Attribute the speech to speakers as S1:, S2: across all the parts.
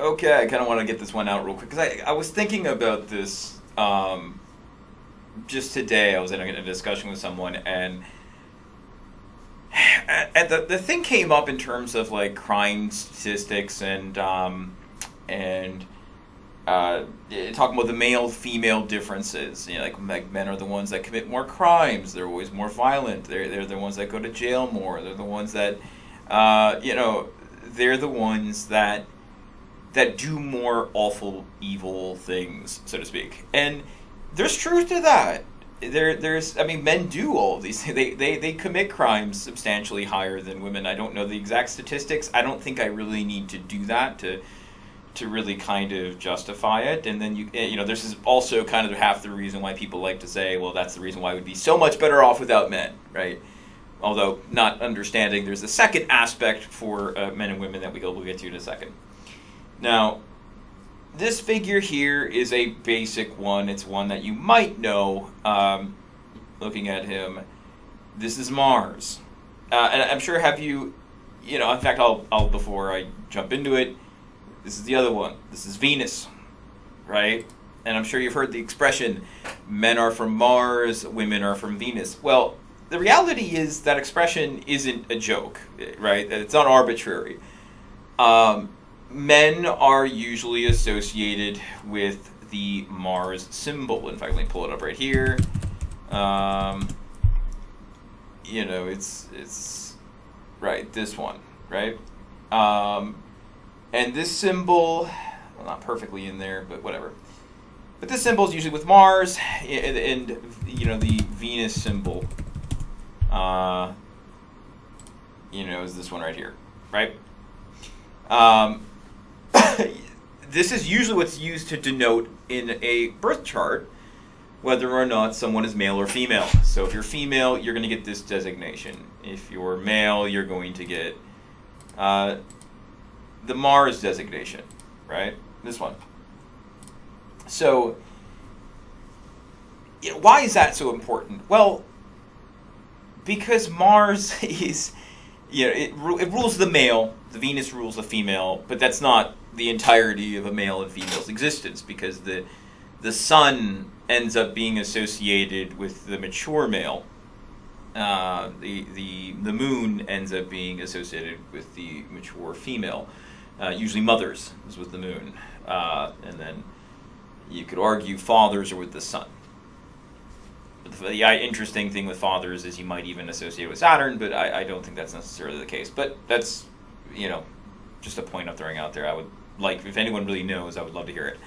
S1: Okay, I kind of want to get this one out real quick because I was thinking about this just today. I was in a discussion with someone, and the thing came up in terms of like crime statistics and talking about the male female differences. Like men are the ones that commit more crimes. They're always more violent. They're the ones that go to jail more. They're the ones that they're the ones that do more awful, evil things, so to speak. And there's truth to that. Men do all of these things. They commit crimes substantially higher than women. I don't know the exact statistics. I don't think I really need to do that to really kind of justify it. And then this is also kind of half the reason why people like to say, well, that's the reason why we'd be so much better off without men, right? Although not understanding there's a second aspect for men and women that we'll get to in a second. Now, this figure here is a basic one. It's one that you might know looking at him. This is Mars. And I'm sure in fact, I'll before I jump into it, this is the other one. This is Venus, right? And I'm sure you've heard the expression, men are from Mars, women are from Venus. Well, the reality is that expression isn't a joke, right? It's not arbitrary. Men are usually associated with the Mars symbol. In fact, let me pull it up right here. It's right, this one, right? And this symbol, well, not perfectly in there, but whatever. But this symbol is usually with Mars, and the Venus symbol, is this one right here, right? This is usually what's used to denote in a birth chart whether or not someone is male or female. So if you're female, you're going to get this designation. If you're male, you're going to get the Mars designation, right? This one. So, why is that so important? Well, because Mars is, it rules the male, the Venus rules the female, but that's not the entirety of a male and female's existence, because the sun ends up being associated with the mature male. The moon ends up being associated with the mature female. Usually mothers is with the moon, and then you could argue fathers are with the sun. But the interesting thing with fathers is you might even associate with Saturn, but I don't think that's necessarily the case. But that's just a point I'm throwing out there. I would like, if anyone really knows, I would love to hear it.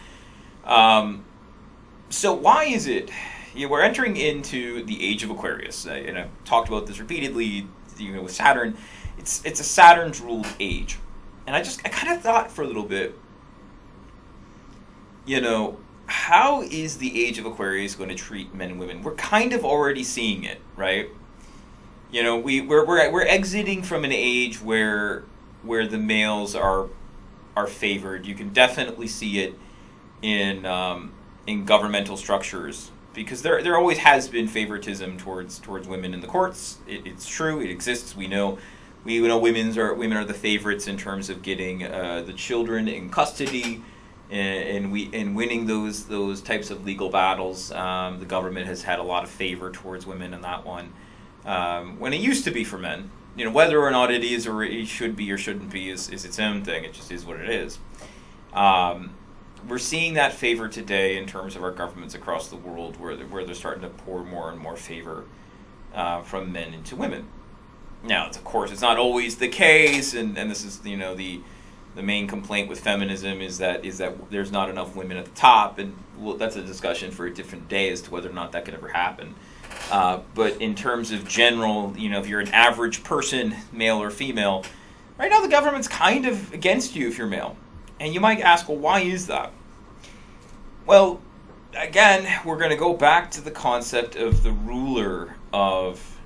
S1: So why is it we're entering into the Age of Aquarius? And I've talked about this repeatedly. With Saturn, it's a Saturn's ruled age. And I kind of thought for a little bit, how is the Age of Aquarius going to treat men and women? We're kind of already seeing it, right? We're exiting from an age where the males are favored. You can definitely see it in governmental structures, because there always has been favoritism towards women in the courts. It's true. It exists. We know women are the favorites in terms of getting the children in custody, and winning those types of legal battles. The government has had a lot of favor towards women in that one, when it used to be for men. Whether or not it is or it should be or shouldn't be is its own thing. It just is what it is. We're seeing that favor today in terms of our governments across the world, where they're starting to pour more and more favor from men into women. Now, of course, it's not always the case, and this is the main complaint with feminism is that there's not enough women at the top, and that's a discussion for a different day as to whether or not that could ever happen. But in terms of general, if you're an average person, male or female, right now the government's kind of against you if you're male. And you might ask, well, why is that? Well, again, we're going to go back to the concept of the ruler of,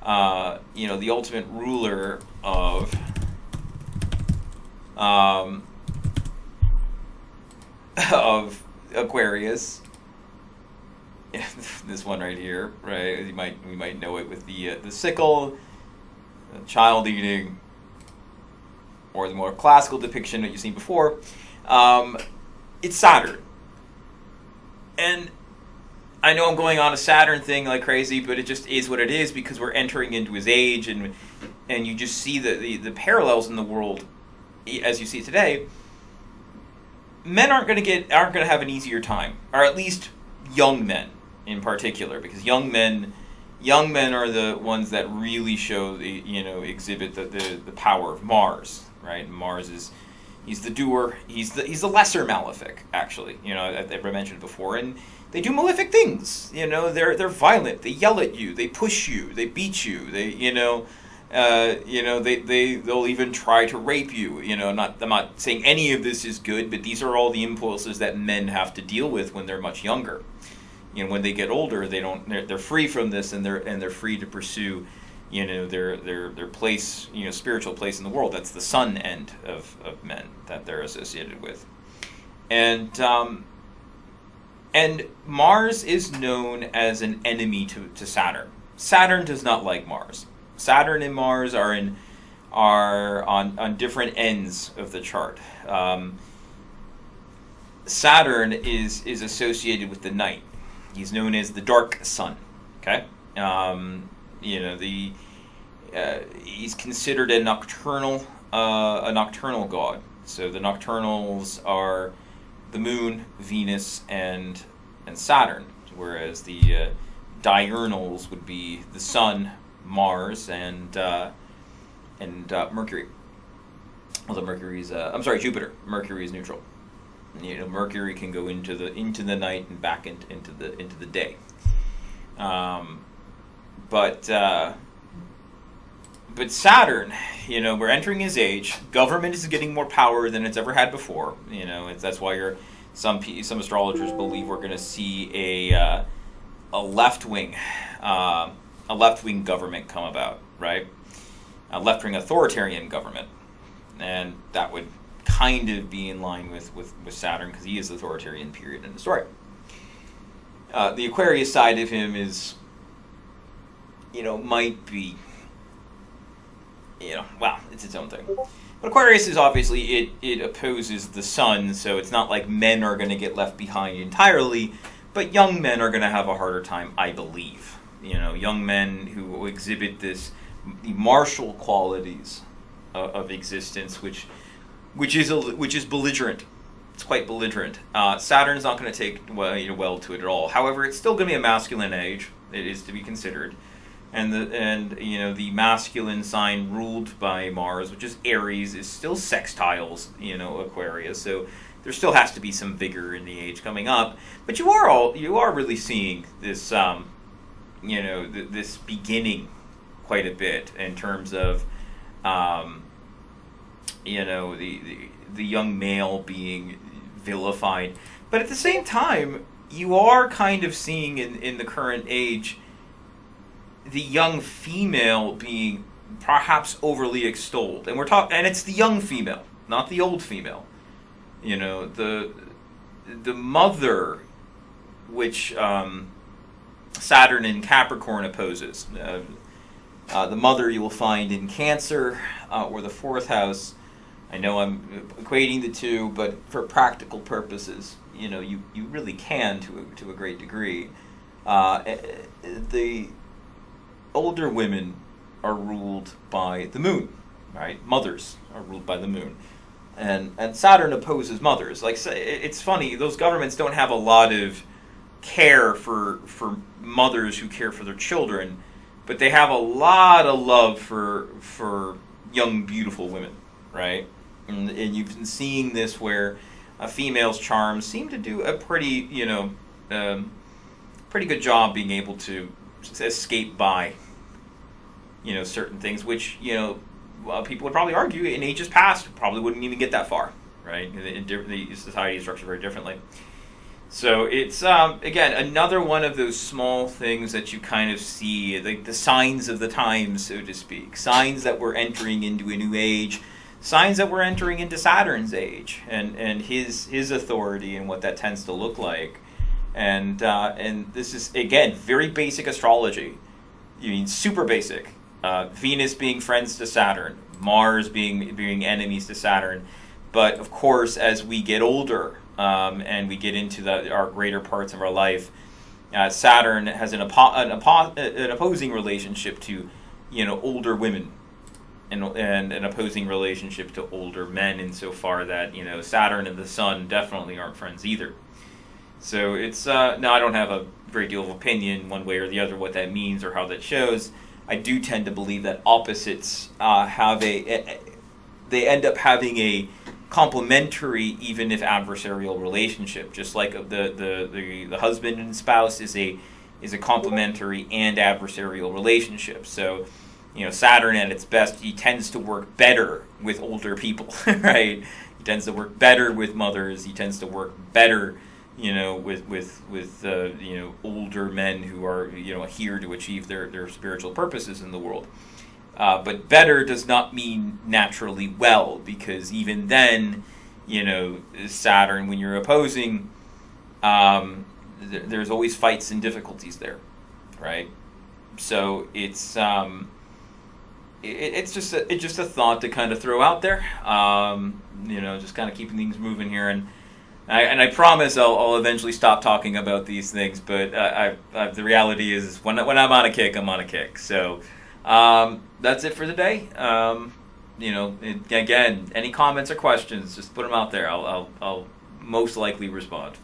S1: the ultimate ruler of Aquarius. This one right here, right? We might know it with the sickle, child eating, or the more classical depiction that you've seen before. It's Saturn. And I know I'm going on a Saturn thing like crazy, but it just is what it is because we're entering into his age, and you just see the parallels in the world as you see it today. Men aren't going to have an easier time, or at least young men in particular, because young men are the ones that really show exhibit the power of Mars, right? Mars he's the doer, he's the lesser malefic, actually. I've mentioned it before, and they do malefic things. They're violent. They yell at you. They push you. They beat you. They'll even try to rape you. I'm not saying any of this is good, but these are all the impulses that men have to deal with when they're much younger. When they get older, they're free from this, and they're free to pursue, their place, spiritual place in the world. That's the sun end of men that they're associated with, and Mars is known as an enemy to Saturn. Saturn does not like Mars. Saturn and Mars are on different ends of the chart. Saturn is associated with the night. He's known as the dark sun. Okay, he's considered a nocturnal god. So the nocturnals are the Moon, Venus, and Saturn, whereas the diurnals would be the Sun, Mars, and Mercury. Although Jupiter. Mercury is neutral. Mercury can go into the night and back into the day. But Saturn, we're entering his age. Government is getting more power than it's ever had before. That's why some astrologers believe we're going to see a left wing government come about, right? A left wing authoritarian government, and that would kind of be in line with Saturn, because he is the authoritarian period in the story. The Aquarius side of him is, might be, it's its own thing. But Aquarius is obviously, it opposes the sun, so it's not like men are going to get left behind entirely, but young men are going to have a harder time, I believe. Young men who exhibit the martial qualities of existence, which is belligerent. It's quite belligerent. Saturn's not going to take well to it at all. However, it's still going to be a masculine age. It is to be considered, and the masculine sign ruled by Mars, which is Aries, is still sextiles. Aquarius. So there still has to be some vigor in the age coming up. But you are really seeing this this beginning quite a bit in terms of the young male being vilified. But at the same time, you are kind of seeing in the current age the young female being perhaps overly extolled. And and it's the young female, not the old female. The mother, which Saturn in Capricorn opposes. The mother you will find in Cancer or the fourth house. I know I'm equating the two, but for practical purposes, you really can to a great degree. The older women are ruled by the moon, right? Mothers are ruled by the moon. And Saturn opposes mothers. Like, it's funny, those governments don't have a lot of care for mothers who care for their children, but they have a lot of love for young, beautiful women, right? And you've been seeing this where a female's charms seem to do a pretty good job being able to escape by, certain things, which, people would probably argue in ages past probably wouldn't even get that far, right? The society is structured very differently. So it's, again, another one of those small things that you kind of see, like the signs of the times, so to speak. Signs that we're entering into a new age. Signs that we're entering into Saturn's age and his authority and what that tends to look like. And this is, again, very basic astrology. Super Venus being friends to Saturn, Mars being enemies to Saturn. But of course, as we get older and we get into our greater parts of our life, Saturn has an opposing relationship to, older women, and an opposing relationship to older men, insofar that Saturn and the Sun definitely aren't friends either. So it's now I don't have a great deal of opinion one way or the other what that means or how that shows. I do tend to believe that opposites they end up having a complementary, even if adversarial, relationship. Just like the husband and spouse is a complementary and adversarial relationship. So, Saturn at its best, he tends to work better with older people, right? He tends to work better with mothers. He tends to work better, with older men who are here to achieve their spiritual purposes in the world. But better does not mean naturally well, because even then, Saturn, when you're opposing, there's always fights and difficulties there, right? So it's just a thought to kind of throw out there, just kind of keeping things moving here, and I promise I'll eventually stop talking about these things. But the reality is when I'm on a kick, I'm on a kick. So. That's it for today. Again, any comments or questions, just put them out there. I'll most likely respond.